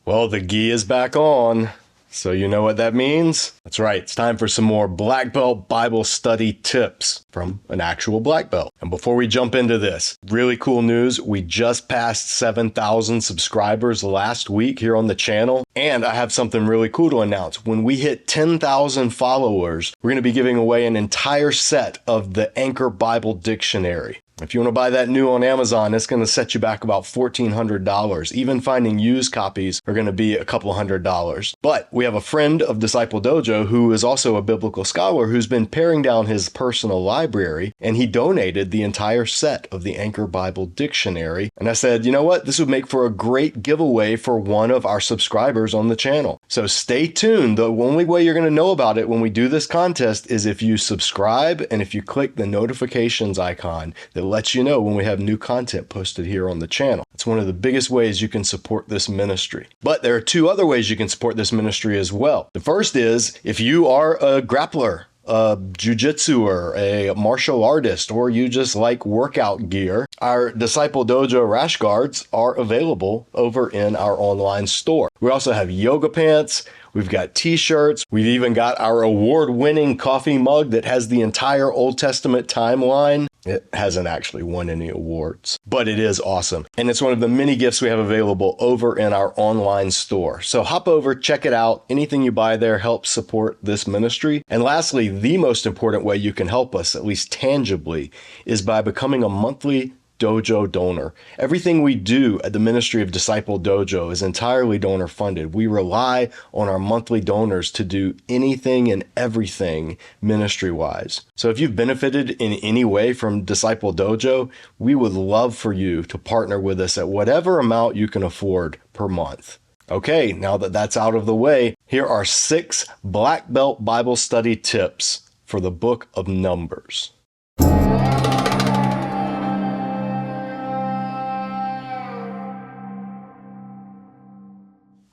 Well, the gi is back on. So you know what that means? That's right. It's time for some more black belt Bible study tips from an actual black belt. And before we jump into this, really cool news. We just passed 7,000 subscribers last week here on the channel. And I have something really cool to announce. When we hit 10,000 followers, we're going to be giving away an entire set of the Anchor Bible Dictionary. If you want to buy that new on Amazon, it's going to set you back about $1,400. Even finding used copies are going to be a couple $100. But we have a friend of Disciple Dojo who is also a biblical scholar who's been paring down his personal library, and he donated the entire set of the Anchor Bible Dictionary. And I said, you know what? This would make for a great giveaway for one of our subscribers on the channel. So stay tuned. The only way you're going to know about it when we do this contest is if you subscribe and if you click the notifications icon that lets you know when we have new content posted here on the channel. It's one of the biggest ways you can support this ministry. But there are two other ways you can support this ministry as well. The first is if you are a grappler, a jiu-jitsuer, a martial artist, or you just like workout gear, our Disciple Dojo rash guards are available over in our online store. We also have yoga pants. We've got t-shirts. We've even got our award-winning coffee mug that has the entire Old Testament timeline. It hasn't actually won any awards, but it is awesome. And it's one of the many gifts we have available over in our online store. So hop over, check it out. Anything you buy there helps support this ministry. And lastly, the most important way you can help us, at least tangibly, is by becoming a monthly Dojo donor. Everything we do at the Ministry of Disciple Dojo is entirely donor funded. We rely on our monthly donors to do anything and everything ministry wise. So if you've benefited in any way from Disciple Dojo, we would love for you to partner with us at whatever amount you can afford per month. Okay, now that that's out of the way, here are 6 black belt Bible study tips for the book of Numbers.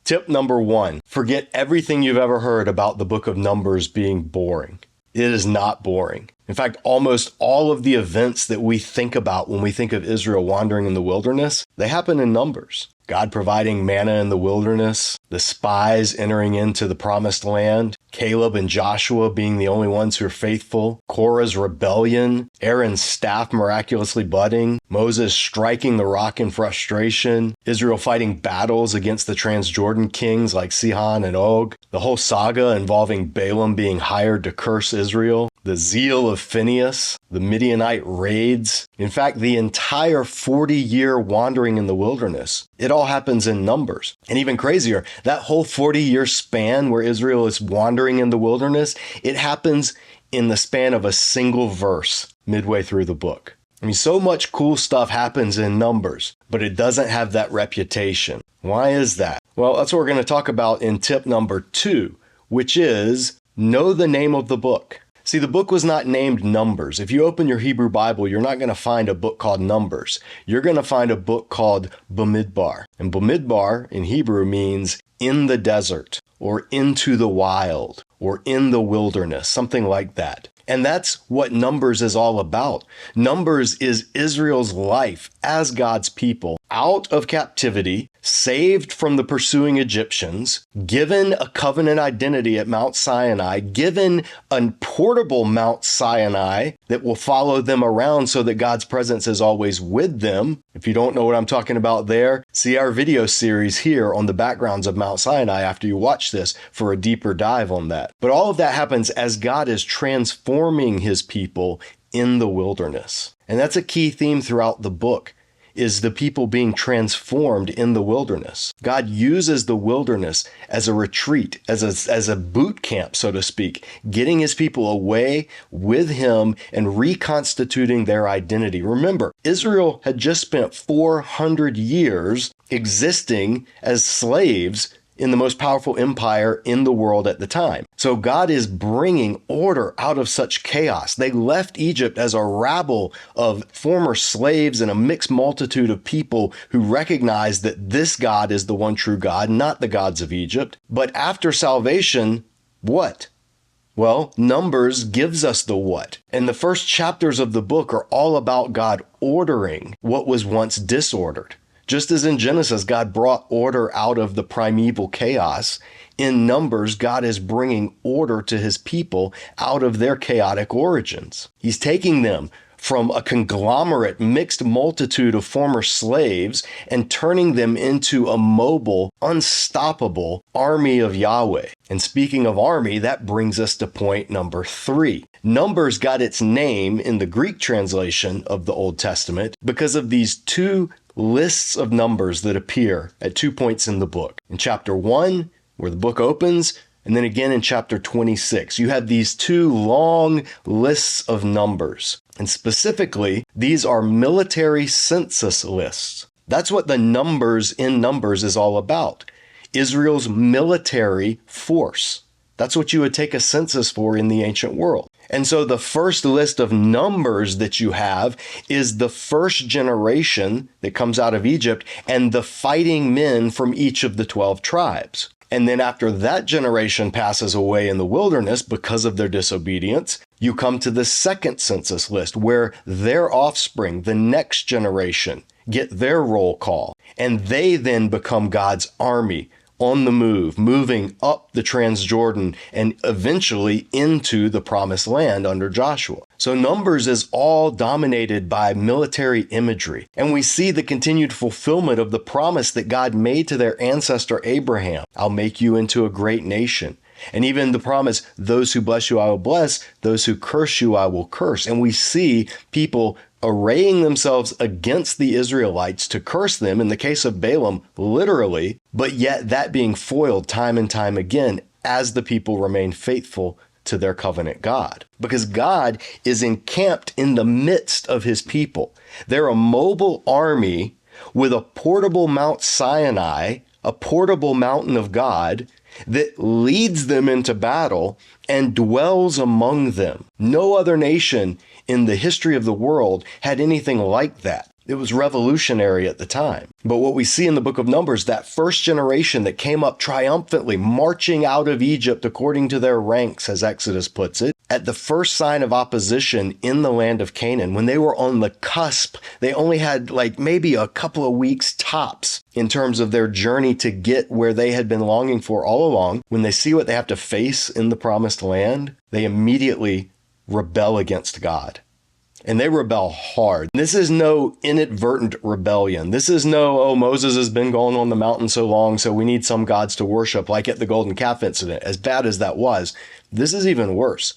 Tip number 1, forget everything you've ever heard about the book of Numbers being boring. It is not boring. In fact, almost all of the events that we think about when we think of Israel wandering in the wilderness, they happen in Numbers. God providing manna in the wilderness, the spies entering into the promised land, Caleb and Joshua being the only ones who are faithful, Korah's rebellion, Aaron's staff miraculously budding, Moses striking the rock in frustration, Israel fighting battles against the Transjordan kings like Sihon and Og, the whole saga involving Balaam being hired to curse Israel, the zeal of Phinehas, the Midianite raids. In fact, the entire 40-year wandering in the wilderness, it all happens in Numbers. And even crazier, that whole 40-year span where Israel is wandering in the wilderness, it happens in the span of a single verse midway through the book. I mean, so much cool stuff happens in Numbers, but it doesn't have that reputation. Why is that? Well, that's what we're going to talk about in tip number 2, which is know the name of the book. See, the book was not named Numbers. If you open your Hebrew Bible, you're not going to find a book called Numbers. You're going to find a book called Bamidbar. And Bamidbar in Hebrew means in the desert, or into the wild, or in the wilderness, something like that. And that's what Numbers is all about. Numbers is Israel's life as God's people, out of captivity, saved from the pursuing Egyptians, given a covenant identity at Mount Sinai, given a portable Mount Sinai that will follow them around so that God's presence is always with them. If you don't know what I'm talking about there, see our video series here on the backgrounds of Mount Sinai after you watch this for a deeper dive on that. But all of that happens as God is transforming his people in the wilderness. And that's a key theme throughout the book, is the people being transformed in the wilderness. God uses the wilderness as a retreat, as a boot camp, so to speak, getting his people away with him and reconstituting their identity. Remember, Israel had just spent 400 years existing as slaves in the most powerful empire in the world at the time. So God is bringing order out of such chaos. They left Egypt as a rabble of former slaves and a mixed multitude of people who recognized that this God is the one true God, not the gods of Egypt. But after salvation, what? Well, Numbers gives us the what. And the first chapters of the book are all about God ordering what was once disordered. Just as in Genesis, God brought order out of the primeval chaos, in Numbers, God is bringing order to his people out of their chaotic origins. He's taking them from a conglomerate, mixed multitude of former slaves and turning them into a mobile, unstoppable army of Yahweh. And speaking of army, that brings us to point number 3. Numbers got its name in the Greek translation of the Old Testament because of these two lists of numbers that appear at 2 points in the book. In chapter 1, where the book opens, and then again in chapter 26, you have these two long lists of numbers. And specifically, these are military census lists. That's what the numbers in Numbers is all about. Israel's military force. That's what you would take a census for in the ancient world. And so the first list of numbers that you have is the first generation that comes out of Egypt and the fighting men from each of the 12 tribes. And then after that generation passes away in the wilderness because of their disobedience, you come to the second census list where their offspring, the next generation, get their roll call. And they then become God's army on the move, moving up the Transjordan and eventually into the promised land under Joshua. So Numbers is all dominated by military imagery. And we see the continued fulfillment of the promise that God made to their ancestor Abraham. I'll make you into a great nation. And even the promise, those who bless you, I will bless. Those who curse you, I will curse. And we see people arraying themselves against the Israelites to curse them, in the case of Balaam, literally, but yet that being foiled time and time again as the people remain faithful to their covenant God. Because God is encamped in the midst of his people. They're a mobile army with a portable Mount Sinai, a portable mountain of God, that leads them into battle and dwells among them. No other nation in the history of the world had anything like that. It was revolutionary at the time. But what we see in the book of Numbers, that first generation that came up triumphantly, marching out of Egypt according to their ranks, as Exodus puts it, at the first sign of opposition in the land of Canaan, when they were on the cusp, they only had maybe a couple of weeks tops in terms of their journey to get where they had been longing for all along. When they see what they have to face in the promised land, they immediately rebel against God. And they rebel hard. This is no inadvertent rebellion. This is no, Moses has been going on the mountain so long, so we need some gods to worship, like at the golden calf incident. As bad as that was, this is even worse.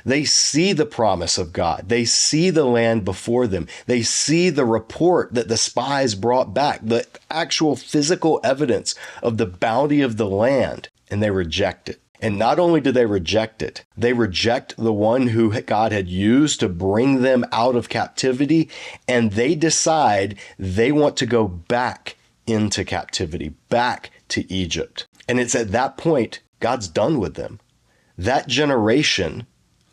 They see the promise of God. They see the land before them. They see the report that the spies brought back, the actual physical evidence of the bounty of the land, and they reject it. And not only do they reject it, they reject the one who God had used to bring them out of captivity, and they decide they want to go back into captivity, back to Egypt. And it's at that point, God's done with them. That generation,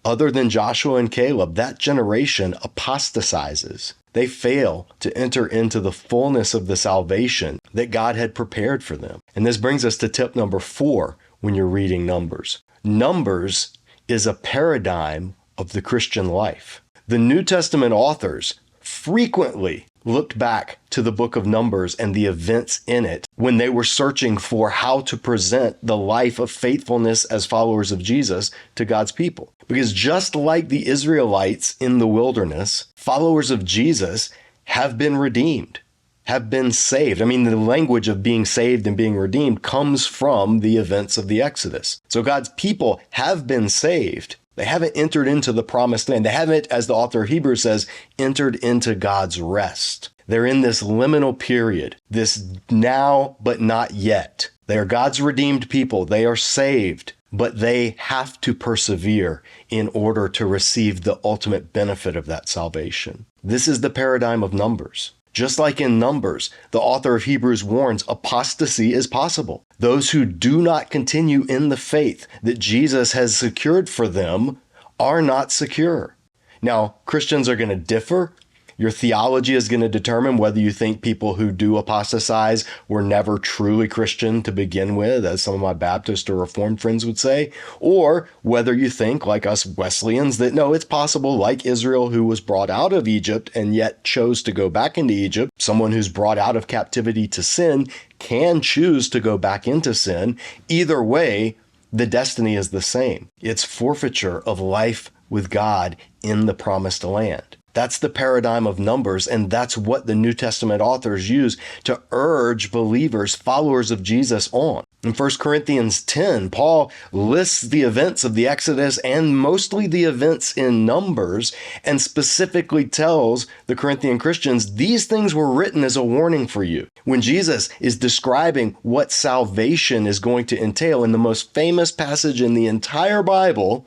other than Joshua and Caleb, that generation apostatizes. They fail to enter into the fullness of the salvation that God had prepared for them. And this brings us to tip number 4 when you're reading Numbers. Numbers is a paradigm of the Christian life. The New Testament authors frequently looked back to the book of Numbers and the events in it when they were searching for how to present the life of faithfulness as followers of Jesus to God's people. Because just like the Israelites in the wilderness, followers of Jesus have been redeemed, have been saved. I mean, the language of being saved and being redeemed comes from the events of the Exodus. So God's people have been saved. They haven't entered into the promised land. They haven't, as the author of Hebrews says, entered into God's rest. They're in this liminal period, this now but not yet. They are God's redeemed people. They are saved, but they have to persevere in order to receive the ultimate benefit of that salvation. This is the paradigm of Numbers. Just like in Numbers, the author of Hebrews warns apostasy is possible. Those who do not continue in the faith that Jesus has secured for them are not secure. Now, Christians are going to differ Your theology is going to determine whether you think people who do apostatize were never truly Christian to begin with, as some of my Baptist or Reformed friends would say, or whether you think, like us Wesleyans, that no, it's possible, like Israel, who was brought out of Egypt and yet chose to go back into Egypt, someone who's brought out of captivity to sin can choose to go back into sin. Either way, the destiny is the same. It's forfeiture of life with God in the promised land. That's the paradigm of Numbers, and that's what the New Testament authors use to urge believers, followers of Jesus on. In 1 Corinthians 10, Paul lists the events of the Exodus and mostly the events in Numbers, and specifically tells the Corinthian Christians, these things were written as a warning for you. When Jesus is describing what salvation is going to entail in the most famous passage in the entire Bible,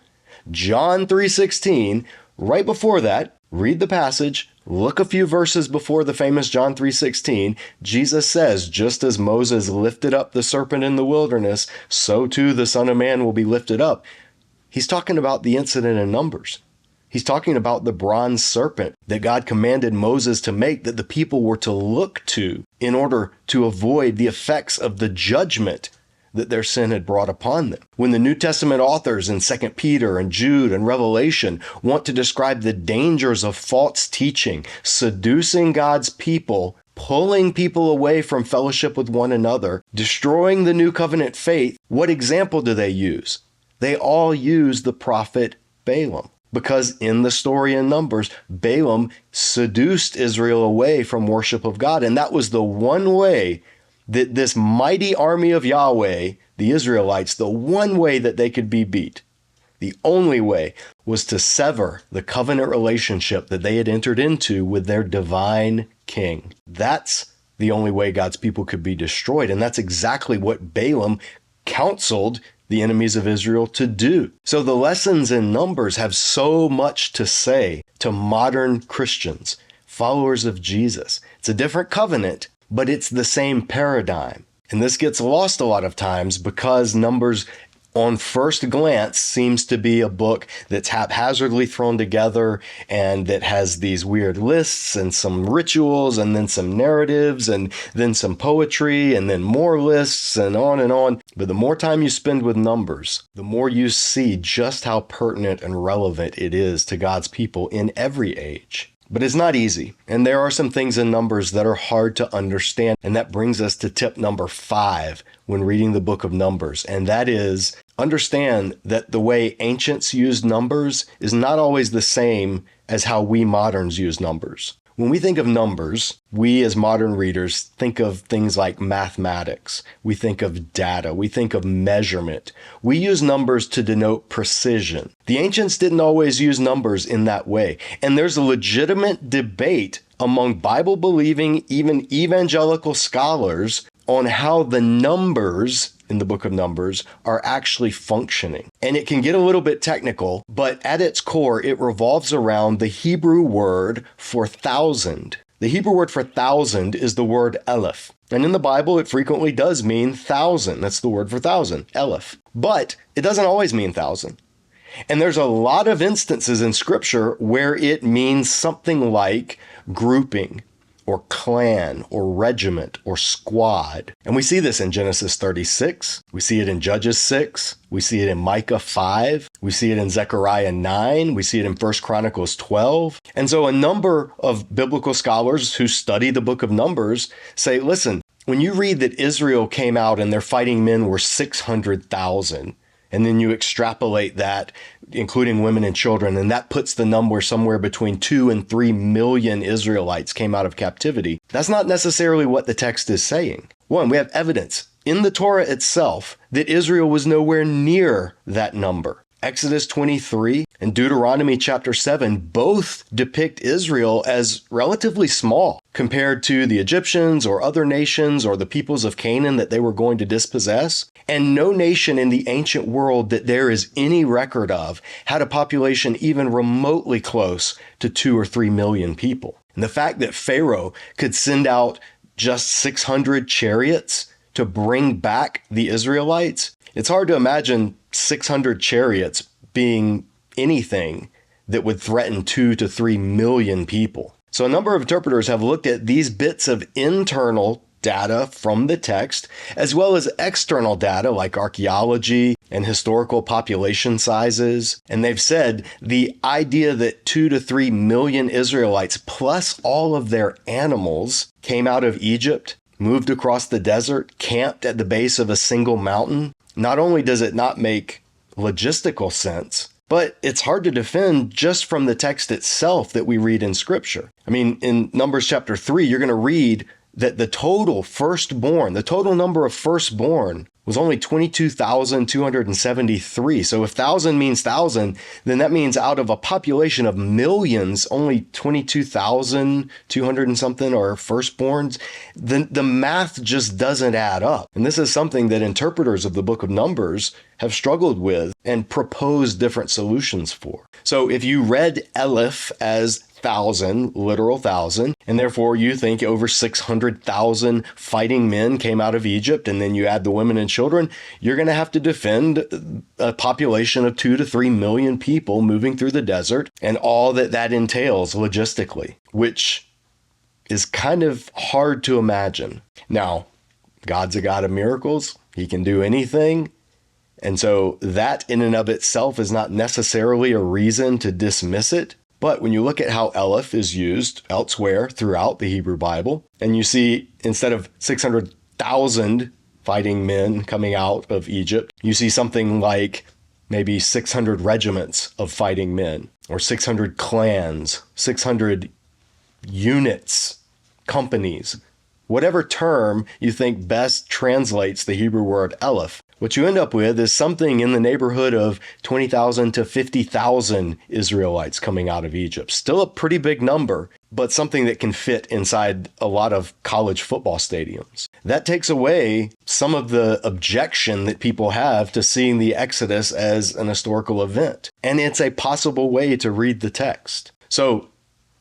John 3:16, right before that, read the passage, look a few verses before the famous John 3:16, Jesus says, just as Moses lifted up the serpent in the wilderness, so too the Son of Man will be lifted up. He's talking about the incident in Numbers. He's talking about the bronze serpent that God commanded Moses to make, that the people were to look to in order to avoid the effects of the judgment that their sin had brought upon them. When the New Testament authors in 2 Peter and Jude and Revelation want to describe the dangers of false teaching, seducing God's people, pulling people away from fellowship with one another, destroying the new covenant faith, what example do they use? They all use the prophet Balaam. Because in the story in Numbers, Balaam seduced Israel away from worship of God. And that was the one way that this mighty army of Yahweh, the Israelites, the one way that they could be beat, the only way, was to sever the covenant relationship that they had entered into with their divine king. That's the only way God's people could be destroyed. And that's exactly what Balaam counseled the enemies of Israel to do. So the lessons in Numbers have so much to say to modern Christians, followers of Jesus. It's a different covenant, but it's the same paradigm. And this gets lost a lot of times because Numbers, on first glance, seems to be a book that's haphazardly thrown together and that has these weird lists and some rituals and then some narratives and then some poetry and then more lists and on and on. But the more time you spend with Numbers, the more you see just how pertinent and relevant it is to God's people in every age. But it's not easy, and there are some things in Numbers that are hard to understand, and that brings us to tip number 5 when reading the book of Numbers, and that is understand that the way ancients used numbers is not always the same as how we moderns use numbers. When we think of numbers, we as modern readers think of things like mathematics. We think of data. We think of measurement. We use numbers to denote precision. The ancients didn't always use numbers in that way. And there's a legitimate debate among Bible-believing, even evangelical scholars on how the numbers in the book of Numbers are actually functioning. And it can get a little bit technical, but at its core, it revolves around the Hebrew word for thousand. The Hebrew word for thousand is the word Aleph. And in the Bible, it frequently does mean thousand. That's the word for thousand, Aleph. But it doesn't always mean thousand. And there's a lot of instances in Scripture where it means something like grouping, or clan, or regiment, or squad. And we see this in Genesis 36. We see it in Judges 6. We see it in Micah 5. We see it in Zechariah 9. We see it in 1 Chronicles 12. And so a number of biblical scholars who study the book of Numbers say, listen, when you read that Israel came out and their fighting men were 600,000, and then you extrapolate that, including women and children, and that puts the number somewhere between 2 and 3 million Israelites came out of captivity. That's not necessarily what the text is saying. One, we have evidence in the Torah itself that Israel was nowhere near that number. Exodus 23 and Deuteronomy chapter 7 both depict Israel as relatively small compared to the Egyptians or other nations or the peoples of Canaan that they were going to dispossess. And no nation in the ancient world that there is any record of had a population even remotely close to 2 or 3 million people. And the fact that Pharaoh could send out just 600 chariots to bring back the Israelites, it's hard to imagine 600 chariots being anything that would threaten 2 to 3 million people. So a number of interpreters have looked at these bits of internal data from the text, as well as external data like archaeology and historical population sizes. And they've said the idea that 2 to 3 million Israelites, plus all of their animals, came out of Egypt, moved across the desert, camped at the base of a single mountain, not only does it not make logistical sense, but it's hard to defend just from the text itself that we read in Scripture. I mean, in Numbers chapter 3, you're going to read that the total number of firstborn was only 22,273. So if 1,000 means 1,000, then that means out of a population of millions, only 22,200 and something are firstborns. The math just doesn't add up. And this is something that interpreters of the book of Numbers have struggled with and proposed different solutions for. So if you read Aleph as 1,000, literal 1,000, and therefore you think over 600,000 fighting men came out of Egypt, and then you add the women and children, you're going to have to defend a population of 2 to 3 million people moving through the desert and all that entails logistically, which is kind of hard to imagine. Now, God's a God of miracles. He can do anything. And so that in and of itself is not necessarily a reason to dismiss it. But when you look at how Aleph is used elsewhere throughout the Hebrew Bible, and you see instead of 600,000 fighting men coming out of Egypt, you see something like maybe 600 regiments of fighting men, or 600 clans, 600 units, companies, whatever term you think best translates the Hebrew word Aleph. What you end up with is something in the neighborhood of 20,000 to 50,000 Israelites coming out of Egypt. Still a pretty big number, but something that can fit inside a lot of college football stadiums. That takes away some of the objection that people have to seeing the Exodus as an historical event. And it's a possible way to read the text. So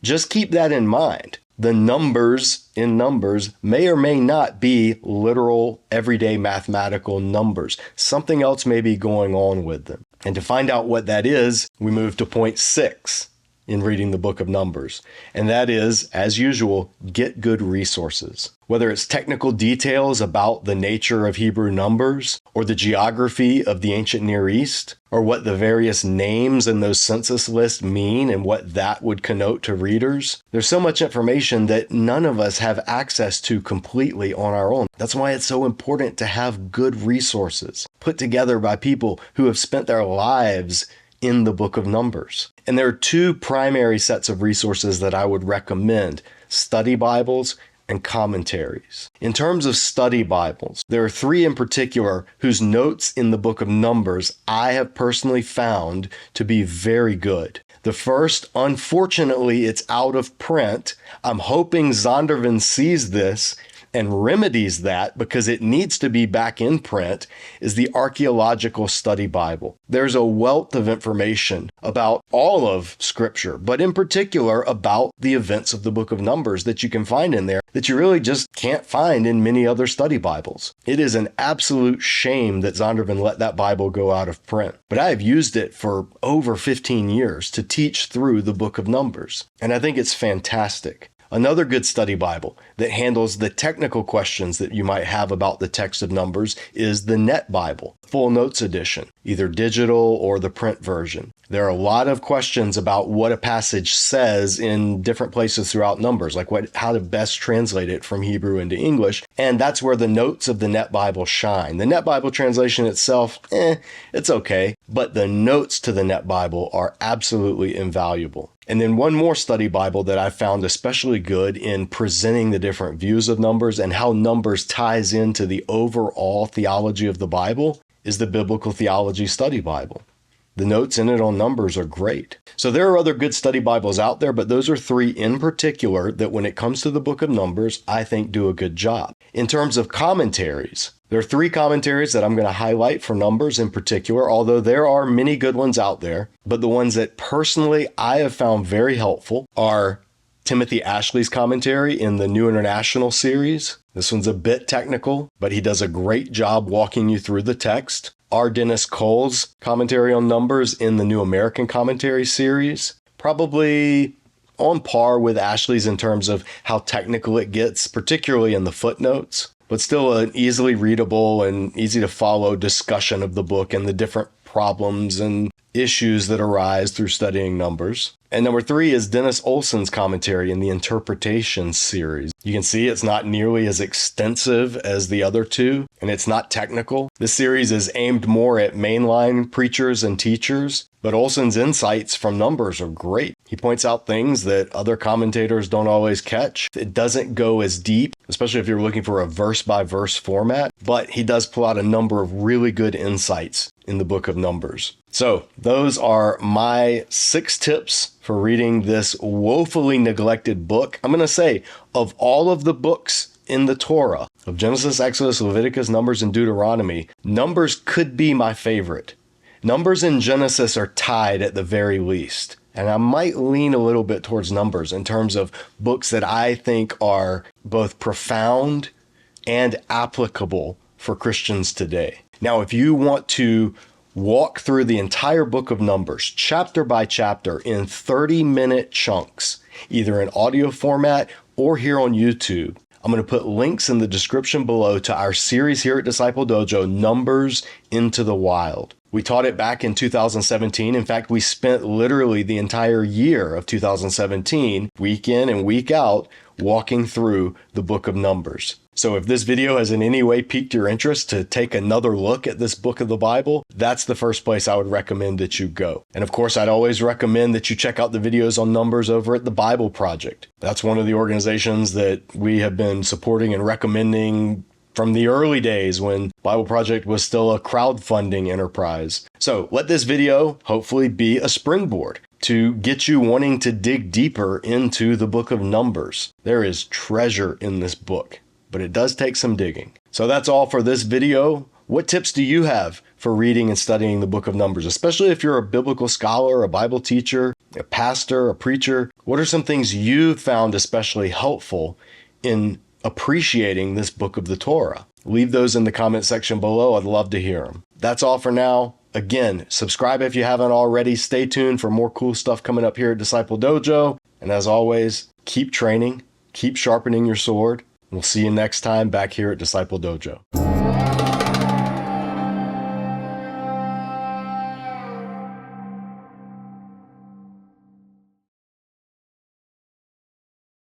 just keep that in mind. The numbers in Numbers may or may not be literal, everyday mathematical numbers. Something else may be going on with them. And to find out what that is, we move to point 6 in reading the book of Numbers. And that is, as usual, get good resources. Whether it's technical details about the nature of Hebrew numbers, or the geography of the ancient Near East, or what the various names in those census lists mean and what that would connote to readers. There's so much information that none of us have access to completely on our own. That's why it's so important to have good resources put together by people who have spent their lives in the book of Numbers. And there are 2 primary sets of resources that I would recommend: study Bibles and commentaries. In terms of study Bibles, there are 3 in particular whose notes in the book of Numbers I have personally found to be very good. The first, unfortunately, it's out of print. I'm hoping Zondervan sees this and remedies that, because it needs to be back in print, is the Archaeological Study Bible. There's a wealth of information about all of Scripture, but in particular about the events of the book of Numbers that you can find in there that you really just can't find in many other study Bibles. It is an absolute shame that Zondervan let that Bible go out of print. But I have used it for over 15 years to teach through the book of Numbers, and I think it's fantastic. Another good study Bible that handles the technical questions that you might have about the text of Numbers is the Net Bible, Full Notes Edition, either digital or the print version. There are a lot of questions about what a passage says in different places throughout Numbers, like how to best translate it from Hebrew into English, and that's where the notes of the Net Bible shine. The Net Bible translation itself, it's okay, but the notes to the Net Bible are absolutely invaluable. And then one more study Bible that I found especially good in presenting the different views of Numbers and how Numbers ties into the overall theology of the Bible is the Biblical Theology Study Bible. The notes in it on Numbers are great. So there are other good study Bibles out there, but those are 3 in particular that when it comes to the book of Numbers, I think do a good job. In terms of commentaries, there are 3 commentaries that I'm going to highlight for Numbers in particular, although there are many good ones out there. But the ones that personally I have found very helpful are Timothy Ashley's commentary in the New International series. This one's a bit technical, but he does a great job walking you through the text. R. Dennis Cole's commentary on Numbers in the New American Commentary series. Probably on par with Ashley's in terms of how technical it gets, particularly in the footnotes, but still an easily readable and easy to follow discussion of the book and the different problems and issues that arise through studying numbers. And number 3 is Dennis Olson's commentary in the Interpretation series. You can see it's not nearly as extensive as the other two, and it's not technical. This series is aimed more at mainline preachers and teachers, but Olson's insights from numbers are great. He points out things that other commentators don't always catch. It doesn't go as deep, especially if you're looking for a verse-by-verse format, but he does pull out a number of really good insights in the book of Numbers. So those are my 6 tips for reading this woefully neglected book. I'm going to say, of all of the books in the Torah, of Genesis, Exodus, Leviticus, Numbers, and Deuteronomy, Numbers could be my favorite. Numbers and Genesis are tied at the very least. And I might lean a little bit towards Numbers in terms of books that I think are both profound and applicable for Christians today. Now, if you want to walk through the entire book of Numbers, chapter by chapter, in 30-minute chunks, either in audio format or here on YouTube, I'm going to put links in the description below to our series here at Disciple Dojo, Numbers into the Wild. We taught it back in 2017. In fact, we spent literally the entire year of 2017, week in and week out, walking through the book of Numbers. So if this video has in any way piqued your interest to take another look at this book of the Bible, that's the first place I would recommend that you go. And of course, I'd always recommend that you check out the videos on Numbers over at the Bible Project. That's one of the organizations that we have been supporting and recommending from the early days when Bible Project was still a crowdfunding enterprise. So let this video hopefully be a springboard to get you wanting to dig deeper into the book of Numbers. There is treasure in this book, but it does take some digging. So that's all for this video. What tips do you have for reading and studying the book of Numbers, especially if you're a biblical scholar, a Bible teacher, a pastor, a preacher? What are some things you found especially helpful in appreciating this book of the Torah? Leave those in the comment section below. I'd love to hear them. That's all for now. Again, subscribe if you haven't already. Stay tuned for more cool stuff coming up here at Disciple Dojo. And as always, keep training, keep sharpening your sword. We'll see you next time back here at Disciple Dojo.